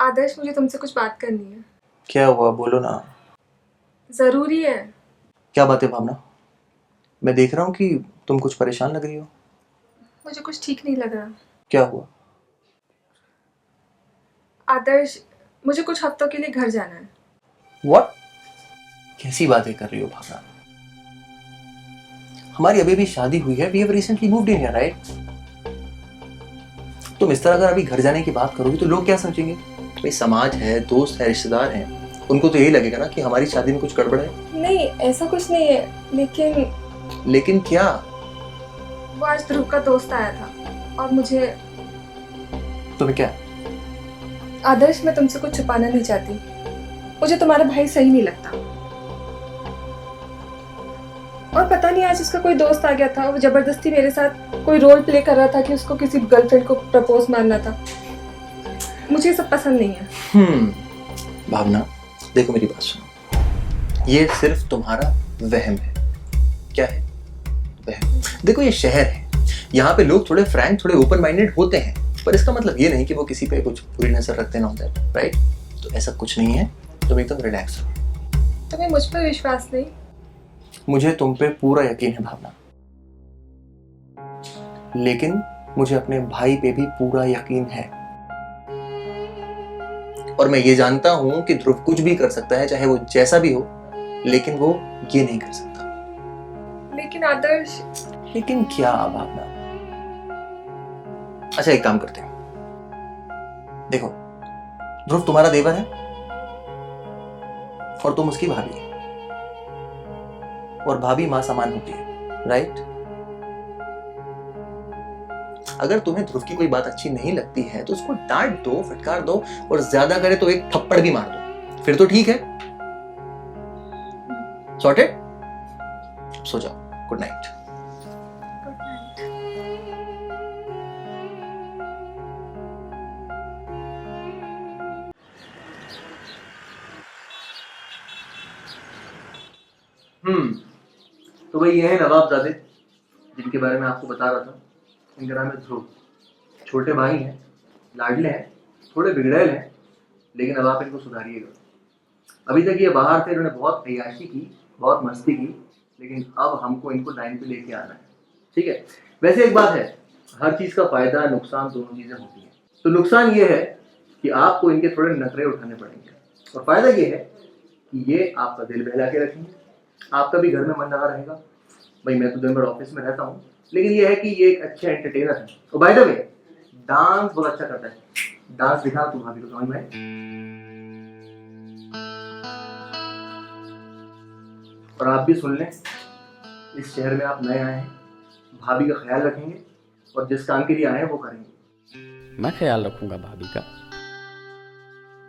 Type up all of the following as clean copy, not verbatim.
आदर्श, मुझे तुमसे कुछ बात करनी है। क्या हुआ, बोलो ना। जरूरी है। क्या बात है भावना? मैं देख रहा हूँ कि तुम कुछ परेशान लग रही हो। मुझे कुछ ठीक नहीं लग रहा। क्या हुआ? आदर्श, मुझे कुछ हफ्तों के लिए घर जाना है। व्हाट? कैसी बातें कर रही हो भावना? हमारी अभी भी शादी हुई है। We have recently moved in here, right? तुम इस तरह अगर अभी घर जाने की बात करोगी तो लोग क्या समझेंगे? भाई समाज है, दोस्त है, रिश्तेदार हैं, उनको तो यही लगेगा ना कि हमारी शादी में कुछ गड़बड़ है। नहीं, ऐसा कुछ नहीं है, लेकिन क्या? वो आज ध्रुव का दोस्त आया था और मुझे। तुम्हें क्या? आदर्श, मैं तुमसे कुछ छुपाना नहीं चाहती। मुझे तुम्हारा भाई सही नहीं लगता। और पता नहीं, आज उसका कोई दोस्त आ गया था। वो जबरदस्ती मेरे साथ कोई रोल प्ले कर रहा था कि उसको किसी गर्लफ्रेंड को प्रपोज मारना था। मुझे ये सब पसंद नहीं है। भावना, देखो मेरी बात सुनो। ये सिर्फ तुम्हारा वहम है। क्या है? वहम। देखो ये शहर है, यहाँ पे लोग थोड़े फ्रैंक, थोड़े ओपन माइंडेड होते हैं, पर इसका मतलब ये नहीं कि वो किसी पे कुछ बुरी नजर रखते ना, राइट? तो ऐसा कुछ नहीं है, तुम एकदम रिलैक्स रहो। तुम्हें मुझ पर विश्वास नहीं? मुझे तुम पे पूरा यकीन है भावना, लेकिन मुझे अपने भाई पे भी पूरा यकीन है। और मैं ये जानता हूं कि ध्रुव कुछ भी कर सकता है, चाहे वो जैसा भी हो, लेकिन वो ये नहीं कर सकता। लेकिन आदर्श। लेकिन क्या भावना? अच्छा, एक काम करते हैं। देखो, ध्रुव तुम्हारा देवर है और तुम उसकी भाभी है, और भाभी मां समान होती है, राइट? अगर तुम्हें ध्रुव की कोई बात अच्छी नहीं लगती है तो उसको डांट दो, फटकार दो, और ज्यादा करे तो एक थप्पड़ भी मार दो, फिर तो ठीक है। सॉर्टेड? सो जाओ। Good night. तो भाई ये है नवाबजादे, जिनके बारे में आपको बता रहा था। इनका नाम है ध्रुव। छोटे भाई हैं, लाडले हैं, थोड़े बिगड़ैल हैं, लेकिन अब आप इनको सुधारिएगा। अभी तक ये बाहर थे, इन्होंने बहुत अय्याशी की, बहुत मस्ती की, लेकिन अब हमको इनको लाइन पे लेके आना है, ठीक है? वैसे एक बात है, हर चीज़ का फायदा नुकसान दोनों चीज़ें होती हैं। तो नुकसान ये है कि आपको इनके थोड़े नखरे उठाने पड़ेंगे, और फायदा ये है कि ये आपका दिल बहला के रखेंगे, आपका भी घर में मन लगा रहेगा। भाई मैं तो दिन भर ऑफिस में रहता हूँ, लेकिन ये है कि ये एक अच्छे एंटरटेनर है। और बाय द वे, डांस बहुत अच्छा करता है। डांस दिखा तू भाभी को, समझ में आए? और आप भी सुन लें, इस शहर में आप नए आए हैं, भाभी का ख्याल रखेंगे, और जिस काम के लिए आए हैं वो करेंगे। मैं ख्याल रखूंगा भाभी का।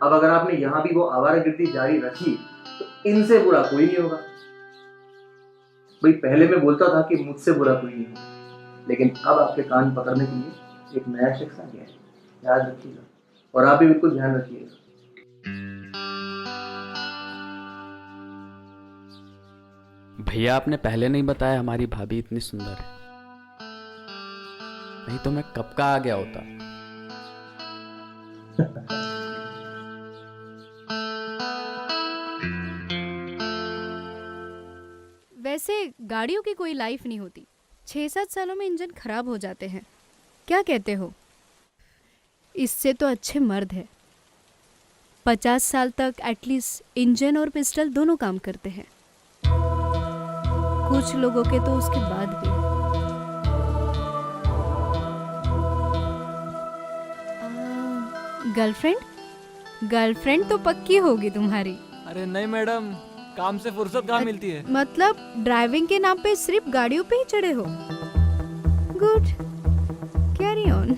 अब अगर आपने यहाँ भी वो आवारागर्दी जारी रखी तो इनसे बुरा कोई नहीं होगा। भाई पहले मैं बोलता था कि मुझसे बुरा कोई नहीं होगा, लेकिन अब आपके कान पकड़ने के लिए एक नया शख्स आ गया है, याद रखिएगा। और आप भी बिल्कुल ध्यान रखिएगा। भैया आपने पहले नहीं बताया हमारी भाभी इतनी सुंदर है, नहीं तो मैं कब का आ गया होता। वैसे गाड़ियों की कोई लाइफ नहीं होती। 6-7 सालों में इंजन खराब हो जाते हैं। क्या कहते हो? इससे तो अच्छे मर्द है। 50 साल तक एटलीस्ट इंजन और पिस्टल दोनों काम करते हैं। कुछ लोगों के तो उसके बाद भी। गर्लफ्रेंड तो पक्की होगी तुम्हारी। अरे नहीं मैडम, काम से फुर्सत कहाँ मिलती है। मतलब ड्राइविंग के नाम पे सिर्फ गाड़ियों पे ही चढ़े हो? Good, carry on.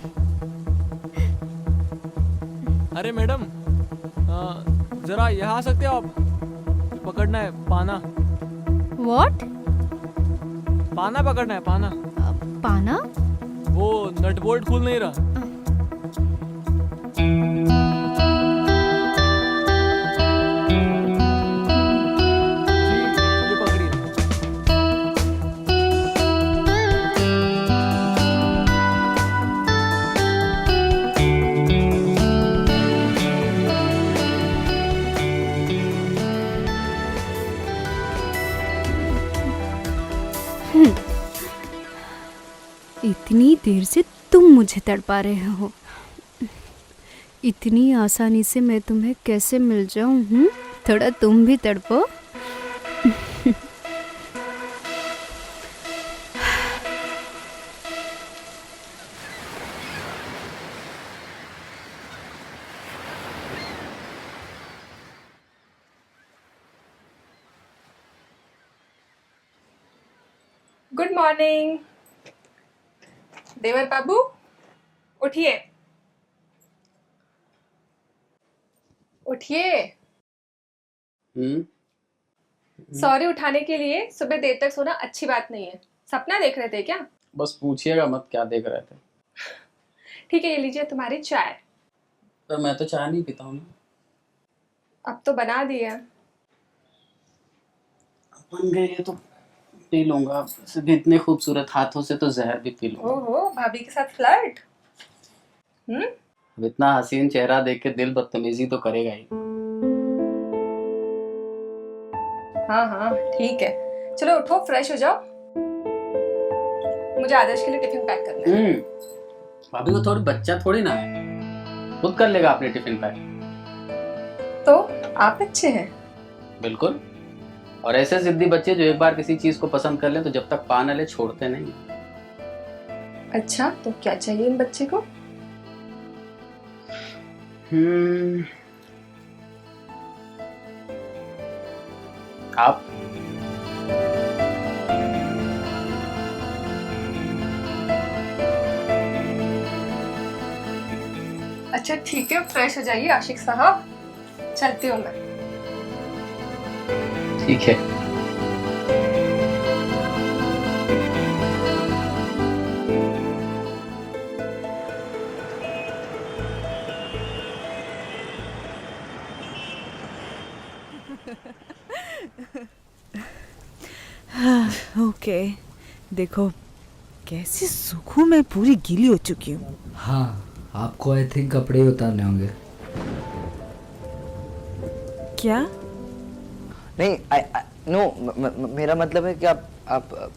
अरे मैडम, जरा यहाँ आ सकते हो आप? पकड़ना है पाना। व्हाट? पाना पकड़ना है, पाना। पाना? वो नट बोल्ट खुल नहीं रहा। इतनी देर से तुम मुझे तड़पा रहे हो, इतनी आसानी से मैं तुम्हें कैसे मिल जाऊं? थोड़ा तुम भी तड़पो। गुड मॉर्निंग देवर बाबू, उठिए उठिए। सॉरी उठाने के लिए। सुबह देर तक सोना अच्छी बात नहीं है। सपना देख रहे थे क्या? बस पूछिएगा मत क्या देख रहे थे। ठीक है, ये लीजिए तुम्हारी चाय। पर मैं तो चाय नहीं पीता हूँ ना। अब तो बना दिया। बन गई है तो पी लूंगा। सिर्फ इतने खूबसूरत हाथों से तो जहर भी पी लूंगा। ओहो, भाभी के साथ फ्लर्ट? अब इतना हसीन चेहरा देख के दिल बदतमीजी तो करेगा ही। हाँ हाँ ठीक है, चलो उठो, फ्रेश हो जाओ। मुझे आदर्श के लिए टिफिन पैक करना है। भाभी को थोड़ी बच्चा थोड़ी ना है, खुद कर लेगा अपने टिफिन पैक। तो आप अच्छे हैं? बिल्कुल। और ऐसे जिद्दी बच्चे जो एक बार किसी चीज को पसंद कर ले तो जब तक पा न ले छोड़ते नहीं। अच्छा, तो क्या चाहिए इन बच्चे को? आप अच्छा ठीक है, फ्रेश हो जाइए आशिक साहब, चलती हूँ मैं। ठीक है। ओके, देखो कैसी सूखू मैं पूरी गीली हो चुकी हूँ। हाँ, आपको आई थिंक कपड़े ही उतारने होंगे। क्या? नहीं, नो, मेरा मतलब है कि आप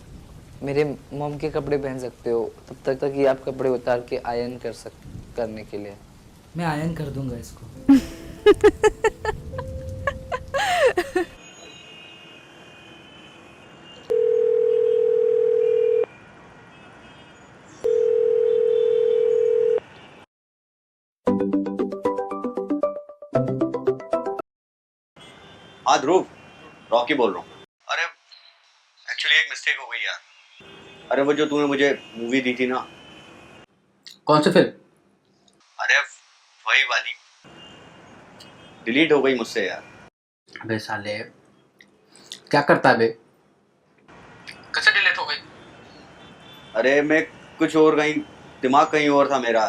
मेरे मॉम के कपड़े पहन सकते हो तब तक कि आप कपड़े उतार के आयरन करने के लिए। मैं आयरन कर दूंगा इसको। हाँ ध्रुव, रॉकी बोल रहा हूँ। अरे एक्चुअली एक मिस्टेक हो गई यार। अरे वो जो तूने मुझे मूवी दी थी ना। कौन सी फिल्म? अरे वही वाली डिलीट हो गई मुझसे यार। अबे साले क्या करता है बे? कैसे डिलीट हो गई? अरे मैं कुछ और दिमाग कहीं और था मेरा,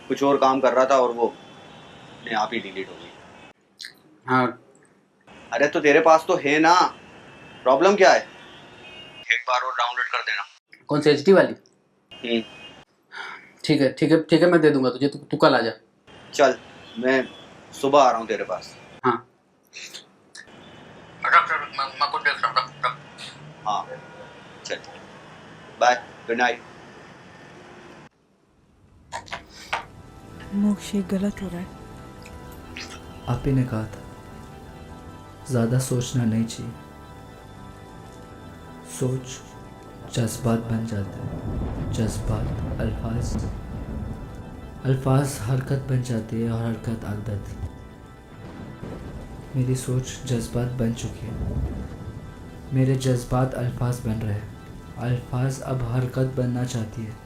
कुछ और काम कर रहा था और वो अपने आप ही डिलीट हो गई। हाँ। अरे तो तेरे पास तो है ना, प्रॉब्लम क्या है? एक बार और डाउनलोड कर देना। कौन सी HD वाली? ठीक है ठीक है ठीक है, मैं दे दूंगा तुझे। तू कल आ जा। चल मैं सुबह आ रहा हूँ तेरे पास। हाँ मैं कुछ देख रहा हूँ। हाँ चल, बाय, गुड नाइट। मोक्ष ये गलत हो रहा है। आप ही ने कहा था ज़्यादा सोचना नहीं चाहिए। सोच जज्बात बन जाते हैं, जज्बात अल्फाज हरकत बन जाती है और हरकत आदत। मेरी सोच जज्बात बन चुकी है, मेरे जज्बात अल्फाज बन रहे हैं। अल्फाज अब हरकत बनना चाहती है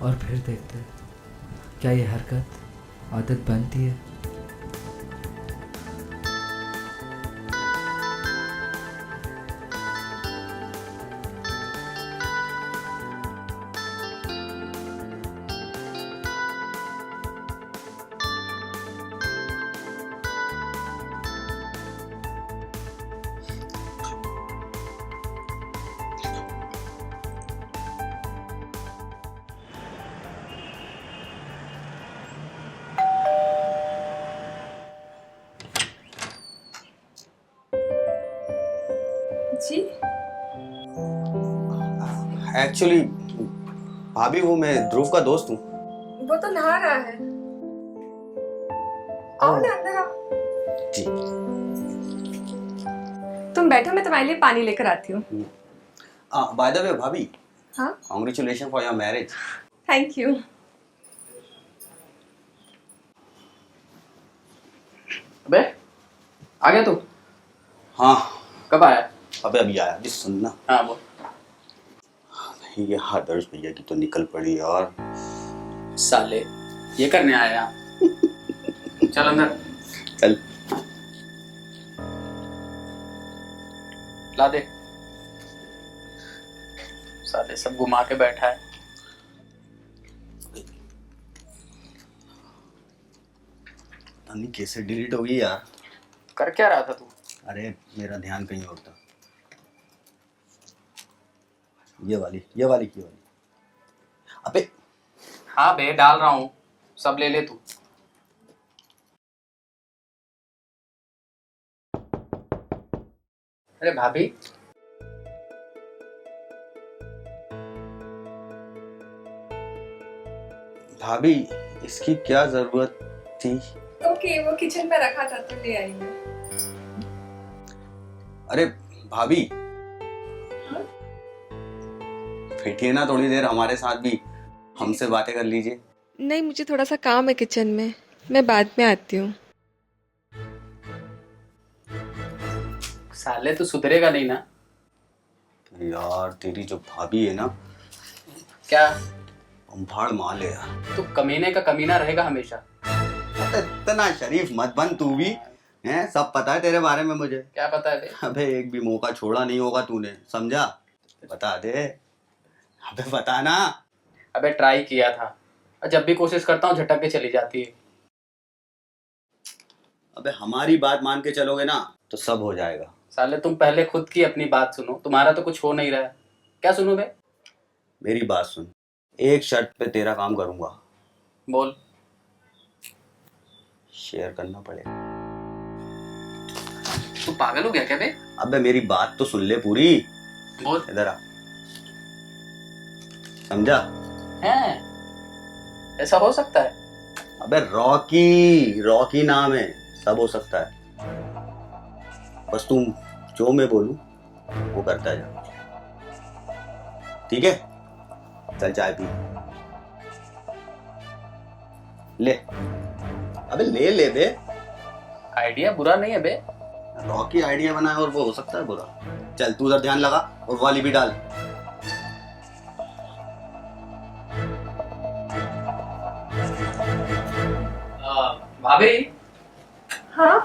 और फिर देखते हैं क्या ये हरकत आदत बनती है। जी एक्चुअली भाभी वो मैं ध्रुव का दोस्त हूँ। वो तो नहा रहा है। आओ ना अंदर आओ। जी। तुम बैठो, मैं तुम्हारे लिए पानी लेकर आती हूँ। बाय द वे भाभी, हाँ, congratulation for your marriage. Thank you. अबे आ गया तू? हाँ। कब आया? अबे अभी आया। जी सुनना, हाँ बोल। ये आदर्श भैया की तो निकल पड़ी यार। साले ये करने आया यहाँ। चल अंदर। चल। ला दे। साले सब घुमा के बैठा है। पता नहीं कैसे डिलीट हो गई यार। कर क्या रहा था तू? अरे मेरा ध्यान कहीं और था। ये वाली। अबे हाँ बे डाल रहा हूँ, सब ले ले तू। अरे भाभी, भाभी इसकी क्या जरूरत थी? ओके, वो किचन में रखा था तो ले आई मैं। अरे भाभी, बैठिए ना थोड़ी देर हमारे साथ भी, हमसे बातें कर लीजिए। नहीं, मुझे थोड़ा सा काम है किचन में, मैं बाद में आती हूँ। साले तू सुधरेगा नहीं ना? यार तेरी जो भाभी है ना, क्या? भाड़ मार ले यार। तू कमीने का कमीना रहेगा हमेशा। इतना शरीफ मत बन तू भी, हैं? सब पता है तेरे बारे में मुझे। क्या पता है बे? अबे एक भी मौका छोड़ा नहीं होगा तूने, समझा? बता दे, अबे बता ना। अबे ट्राई किया था, जब भी कोशिश करता हूँ झटक के चली जाती है। अबे हमारी बात मान के चलोगे ना तो सब हो जाएगा। साले तुम पहले खुद की अपनी बात सुनो, तुम्हारा तो कुछ हो नहीं रहा है। क्या सुनूं बे? मेरी बात सुन, एक शर्त पे तेरा काम करूंगा। बोल। शेयर करना पड़ेगा। तू पागल हो गया क्या बे? अबे मेरी बात तो सुन ले पूरी। बोल। इधर आ, समझा? हैं? ऐसा हो सकता है? अबे रॉकी नाम है, सब हो सकता है। बस तुम जो मैं बोलूं वो करता जा, ठीक है? चल चाय पी ले। अबे ले बे। आइडिया बुरा नहीं है बे। रॉकी आइडिया बना है और वो हो सकता है बुरा। चल तू उधर ध्यान लगा और वाली भी डाल। भाभी। हाँ,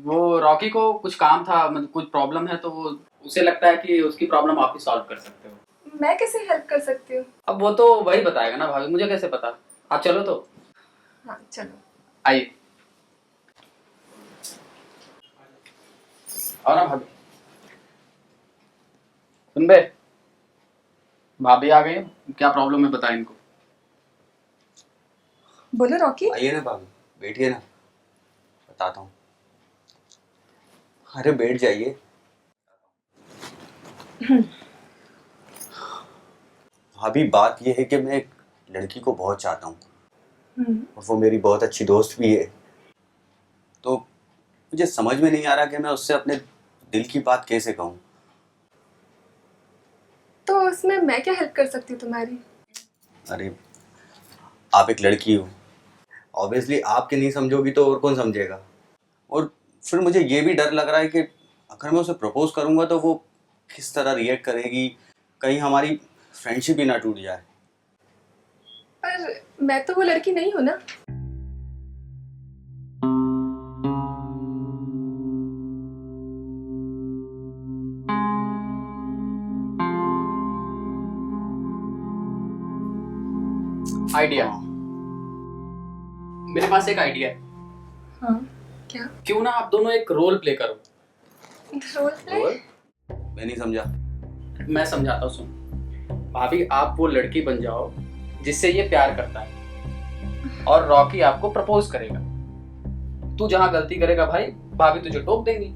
वो रॉकी को कुछ काम था, मतलब कुछ प्रॉब्लम है, तो वो उसे लगता है कि उसकी प्रॉब्लम आप ही सॉल्व कर सकते हो। मैं कैसे हेल्प कर सकती हूँ? अब वो तो वही बताएगा ना भाभी, मुझे कैसे पता। आप चलो तो। हाँ चलो। आइए। और ना भाभी, सुन बे, भाभी आ गई, क्या प्रॉब्लम है बता इनको। बोलो रॉकी। आइए ना भाभी, बैठिए ना, बताता हूँ। अरे बैठ जाइए। भाभी बात ये है कि मैं एक लड़की को बहुत चाहता हूँ और वो मेरी बहुत अच्छी दोस्त भी है, तो मुझे समझ में नहीं आ रहा कि मैं उससे अपने दिल की बात कैसे कहूँ। तो उसमें मैं क्या हेल्प कर सकती हूँ तुम्हारी? अरे आप एक लड़की हो, ऑब्वियसली आपके नहीं समझोगी तो और कौन समझेगा। और फिर मुझे ये भी डर लग रहा है कि अगर मैं उसे प्रपोज करूँगा तो वो किस तरह रिएक्ट करेगी, कहीं हमारी फ्रेंडशिप ही ना टूट जाए। पर मैं तो वो लड़की नहीं हूँ ना। आइडिया, मेरे पास एक आइडिया है। हाँ, क्या? क्यों ना आप दोनों एक रोल प्ले करो। Role play? मैं नहीं समझा। मैं समझाता हूँ, सुन। भाभी आप वो लड़की बन जाओ जिससे ये प्यार करता है और रॉकी आपको प्रपोज करेगा। तू जहाँ गलती करेगा भाई, भाभी तुझे टोक देंगी।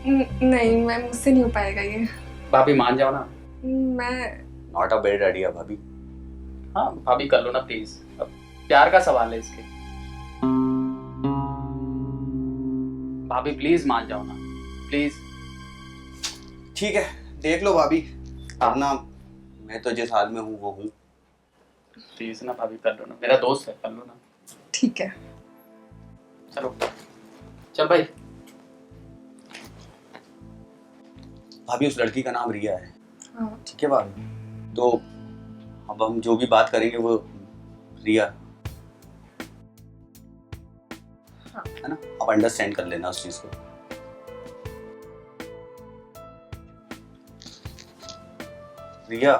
नहीं, मुझसे नहीं हो पाएगा ये। भाभी मान जाओ ना, मैं नॉट अ बैड आइडिया भाभी। हाँ भाभी कर लो ना प्लीज, अब प्यार का सवाल है इसके। भाभी प्लीज मान जाओ ना, प्लीज। ठीक है, देख लो भाभी, वरना मैं तो जिस हाल में हूँ वो हूँ। प्लीज ना भाभी कर लो ना, मेरा दोस्त है, कर लो ना। ठीक है। चलो चल भाई। भाभी उस लड़की का नाम रिया है, हाँ ठीक है भाभी? तो अब हम जो भी बात करेंगे वो रिया, हाँ। है ना? आप अंडरस्टैंड कर लेना उस चीज को। रिया,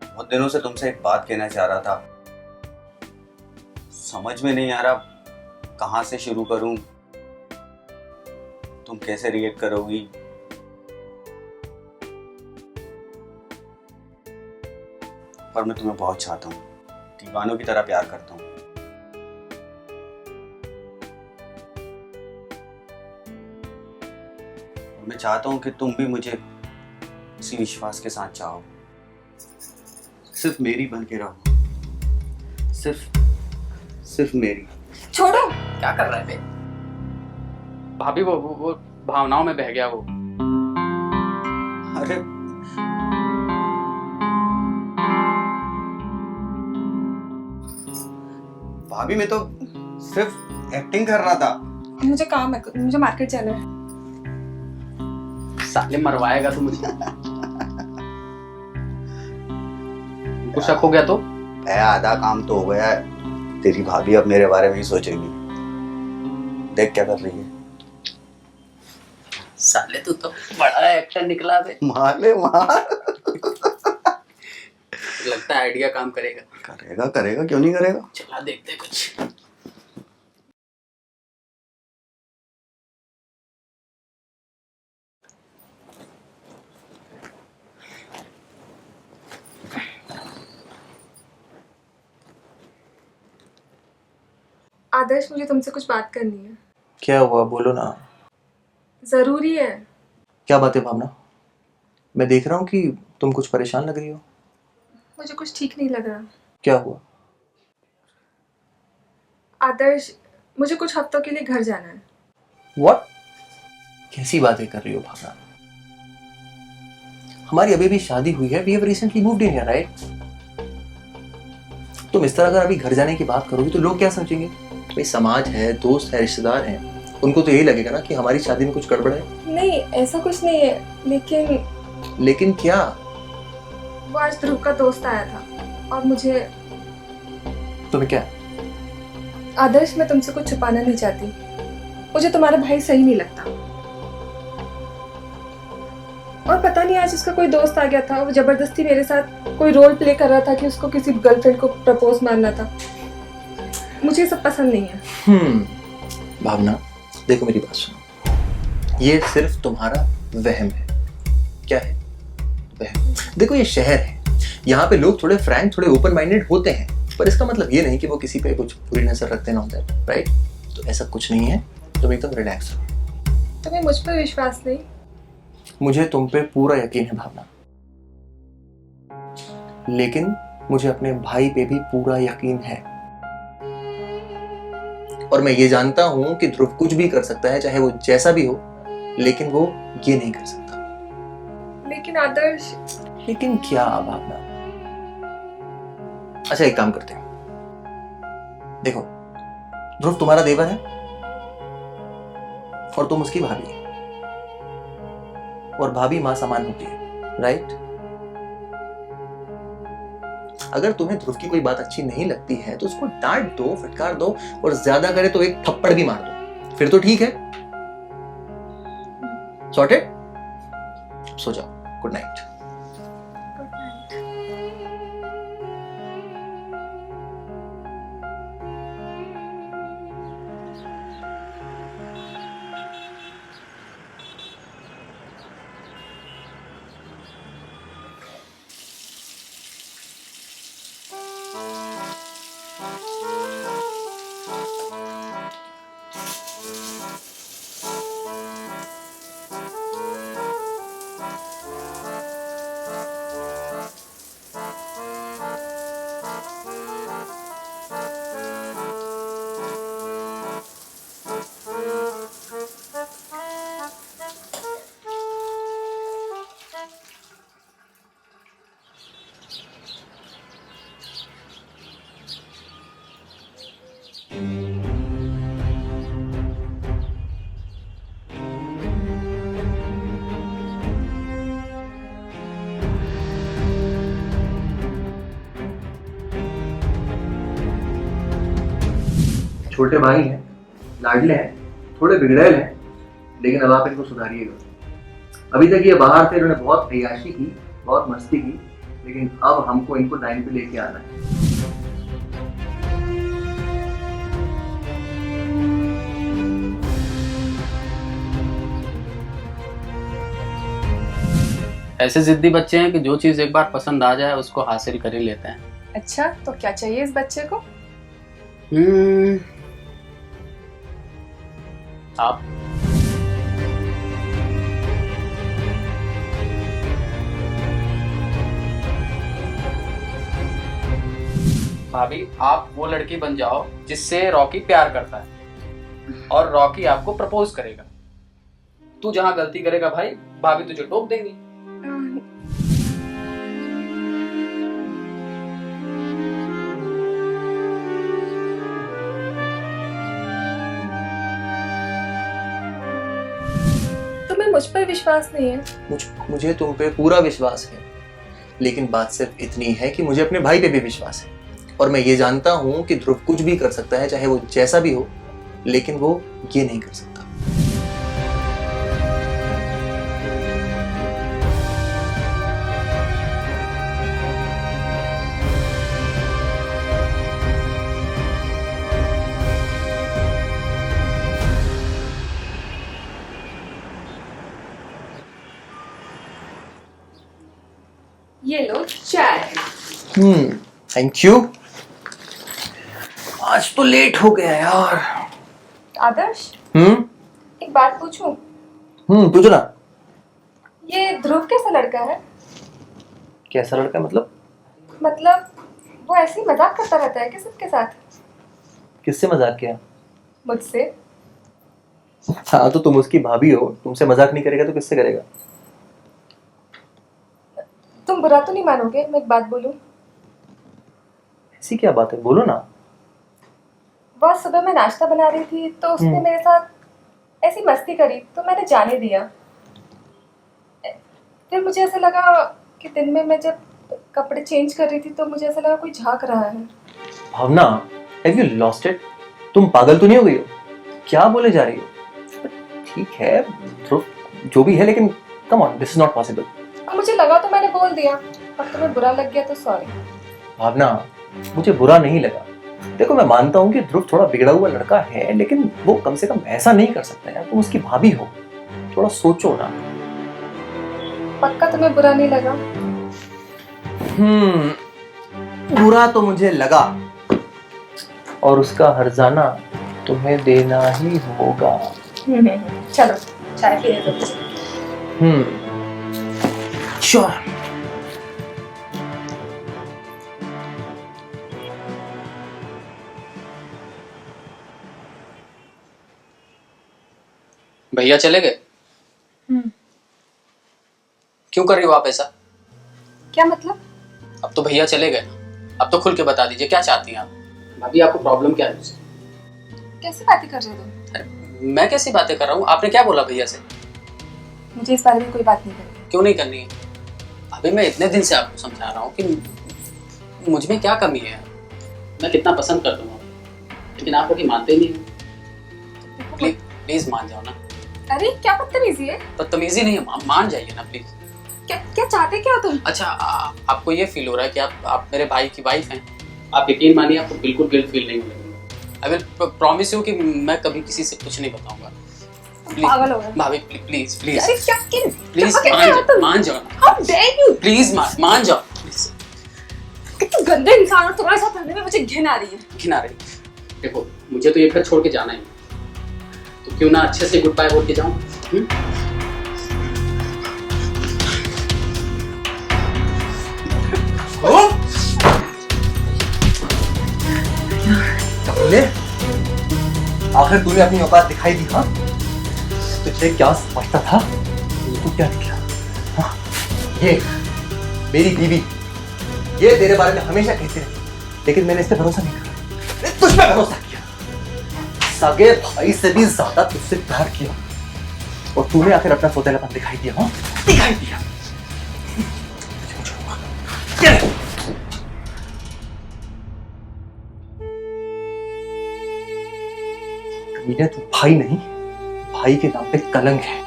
बहुत दिनों से तुमसे एक बात कहना चाह रहा था, समझ में नहीं आ रहा कहाँ से शुरू करूं, तुम कैसे रिएक्ट करोगी। पर मैं तुम्हें बहुत चाहता हूँ, दीवानों की तरह प्यार करता हूँ। और मैं चाहता हूँ कि तुम भी मुझे इसी विश्वास के साथ चाहो, सिर्फ मेरी बन के रहो, सिर्फ मेरी। छोड़ो। क्या कर रहा है बे? भाभी वो भावनाओं में बह गया वो। अरे भाभी, मैं तो सिर्फ एक्टिंग कर रहा था। मुझे काम है, मुझे मार्केट जाना है। साले मरवाएगा तू मुझे। कुछ शक हो गया तो? आधा काम तो हो गया है, तेरी भाभी अब मेरे बारे में ही सोचेगी। देख क्या कर रही है। साले तू तो बड़ा एक्टर निकला बे। मार ले मार। लगता है आइडिया काम करेगा। करेगा, क्यों नहीं करेगा। चला देखते कुछ। आदर्श, मुझे तुमसे कुछ बात करनी है। क्या हुआ, बोलो ना। जरूरी है। क्या बात है भावना? मैं देख रहा हूँ कि तुम कुछ परेशान लग रही हो। मुझे कुछ ठीक नहीं लग रहा। क्या हुआ? आदर्श, मुझे कुछ हफ्तों के लिए घर जाना है। व्हाट? कैसी बातें कर रही हो भावना? हमारी अभी भी शादी हुई है। We have recently moved in here, right? तुम इस तरह अगर अभी घर जाने की बात करोगी तो लोग क्या समझेंगे? भाई समाज है, दोस्त है, रिश्तेदार हैं, उनको तो यही लगेगा ना कि हमारी शादी में कुछ गड़बड़ है। नहीं, ऐसा कुछ नहीं है, लेकिन क्या? वो आज ध्रुव का दोस्त आया था और मुझे। तुम्हें क्या? आदर्श, मैं तुमसे कुछ छुपाना नहीं चाहती। मुझे तुम्हारा भाई सही नहीं लगता। और पता नहीं आज उसका कोई दोस्त आ गया था, वो जबरदस्ती मेरे साथ कोई रोल प्ले कर रहा था कि उसको किसी गर्लफ्रेंड को प्रपोज मारना था। मुझे ये सब पसंद नहीं है। भावना, देखो मेरी बात सुनो, ये सिर्फ तुम्हारा वहम है। क्या है? वहम। देखो ये शहर है, यहाँ पे लोग थोड़े फ्रैंक, थोड़े ओपन माइंडेड होते हैं, पर इसका मतलब ये नहीं कि वो किसी पे कुछ बुरी नजर रखते ना होते, राइट? तो ऐसा कुछ नहीं है, तुम एकदम रिलैक्स रहो। तुम्हें मुझ पर विश्वास नहीं? मुझे तुम पे पूरा यकीन है भावना, लेकिन मुझे अपने भाई पे भी पूरा यकीन है। और मैं ये जानता हूं कि ध्रुव कुछ भी कर सकता है, चाहे वो जैसा भी हो, लेकिन वो ये नहीं कर सकता। लेकिन आदर्श। लेकिन क्या भावना? अच्छा एक काम करते हैं, देखो ध्रुव तुम्हारा देवर है और तुम उसकी भाभी है, और भाभी मां समान होती है, राइट? अगर तुम्हें ध्रुव की कोई बात अच्छी नहीं लगती है तो उसको डांट दो, फटकार दो, और ज्यादा करे तो एक थप्पड़ भी मार दो, फिर तो ठीक है। सॉर्टेड? सो जाओ, गुड नाइट। छोटे भाई हैं, लाडले हैं, थोड़े बिगड़ैल हैं, लेकिन अब आप इनको सुधारिएगा। अभी तक ये बाहर थे, इन्होंने बहुत अय्याशी की, बहुत मस्ती की, लेकिन अब हमको इनको लाइन पे लेके आना है। ऐसे जिद्दी बच्चे हैं कि जो चीज एक बार पसंद आ जाए उसको हासिल कर ही लेते हैं। अच्छा, तो क्या चाहिए इस बच्चे को? आप भाभी, आप वो लड़की बन जाओ जिससे रॉकी प्यार करता है और रॉकी आपको प्रपोज करेगा। तू जहां गलती करेगा भाई, भाभी तुझे टोक देंगी। तुम्हें मुझ पर विश्वास नहीं है? मुझे तुम पे पूरा विश्वास है, लेकिन बात सिर्फ इतनी है कि मुझे अपने भाई पे भी विश्वास है, और मैं ये जानता हूँ कि ध्रुव कुछ भी कर सकता है, चाहे वो जैसा भी हो, लेकिन वो ये नहीं कर सकता। ये लो चाय। Thank you. आज तो लेट हो गया यार। आदर्श, एक बात पूछूं? पूछो ना। ये ध्रुव कैसा लड़का है? कैसा लड़का मतलब? वो ऐसे ही मजाक करता रहता है क्या सबके साथ? किससे मजाक किया? मुझसे। हाँ, तो तुम उसकी भाभी हो, तुमसे मजाक नहीं करेगा तो किससे करेगा? तुम बुरा तो नहीं मानोगे मैं एक बात बोलूं? ऐसी क्या बात है, बोलो ना। बहुत सुबह मैं नाश्ता बना रही थी तो उसने मेरे साथ ऐसी मस्ती करी तो मैंने जाने दिया। फिर मुझे ऐसा लगा कि दिन में मैं जब कपड़े चेंज कर रही थी तो मुझे ऐसा लगा कोई झांक रहा है। भावना, हैव यू लॉस्ट इट? तुम पागल तो नहीं हो गई हो? क्या बोले जा रही हो? ठीक है ध्रुव जो भी है, लेकिन come on, this is not possible. मुझे लगा तो मैंने बोल दिया, अब तुम्हें बुरा लग गया तो सॉरी। भावना, मुझे बुरा नहीं लगा। देखो, मैं मानता हूँ कि ध्रुव थोड़ा बिगड़ा हुआ लड़का है, लेकिन वो कम से कम ऐसा नहीं कर सकता यार। तुम उसकी भाभी हो, थोड़ा सोचो ना। पक्का तुम्हें बुरा नहीं लगा? बुरा तो मुझे लगा, और उसका हर्जाना तुम्हें देना ही होगा। चलो चाय पीने दो। श्योर। भैया चले गए? क्यों कर रही हो आप ऐसा? क्या मतलब? अब तो भैया चले गए, अब तो खुल के बता दीजिए क्या चाहती हैं आप? भाभी, आपको प्रॉब्लम क्या है मुझसे? कैसी बातें कर रहे हो तुम? मैं कैसी बातें कर रहा हूँ? आपने क्या बोला भैया से? मुझे इस बारे में कोई बात नहीं करनी। क्यों नहीं करनी है? अभी मैं इतने दिन से आपको समझा रहा हूँ कि मुझ में क्या कमी है, मैं कितना पसंद करता हूँ, लेकिन आप लोग मानते ही नहीं। प्लीज मान जाओ ना। अरे क्या बदतमीजी है? बदतमीजी नहीं है, मान जाइए ना प्लीज। क्या चाहते क्या हो तुम? अच्छा, आपको ये फील हो रहा है कि आप मेरे भाई की वाइफ हैं? आप यकीन मानिए, आपको बिल्कुल गिल्ट फील नहीं होगा। आई विल प्रॉमिस यू कि मैं कभी किसी से कुछ नहीं बताऊंगा। पागल हो गए भाभी, प्लीज प्लीज अरे क्या प्लीज मान जाओ ना। How dare you? प्लीज मान जाओ प्लीज। कितने गंदे इंसान हो, तुम्हारे साथ रहने में मुझे घिन आ रही है। घिन आ रही? देखो, मुझे तो ये घर छोड़ के जाना है, तो क्यों ना अच्छे से गुड बाय बोल के जाऊं? आखिर तूने अपनी औकात दिखाई दी। हाँ, तुझे क्या समझता था? तू क्या निकला? हाँ? ये मेरी बीवी, ये तेरे बारे में हमेशा कहते रहे, लेकिन मैंने इस पे भरोसा नहीं करा, मैंने तुझ पे भरोसा किया। सगे भाई से भी ज्यादा तुझसे प्यार किया, और तूने आखिर अपना सौतेलापन दिखाई दिया। हाँ, दिखाई दिया। मीना तू भाई नहीं, भाई के नाम पे कलंक है।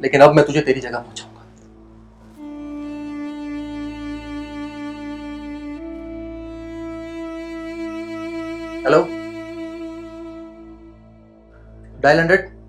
लेकिन अब मैं तुझे तेरी जगह पहुंचाऊंगा। Hello, dial 100।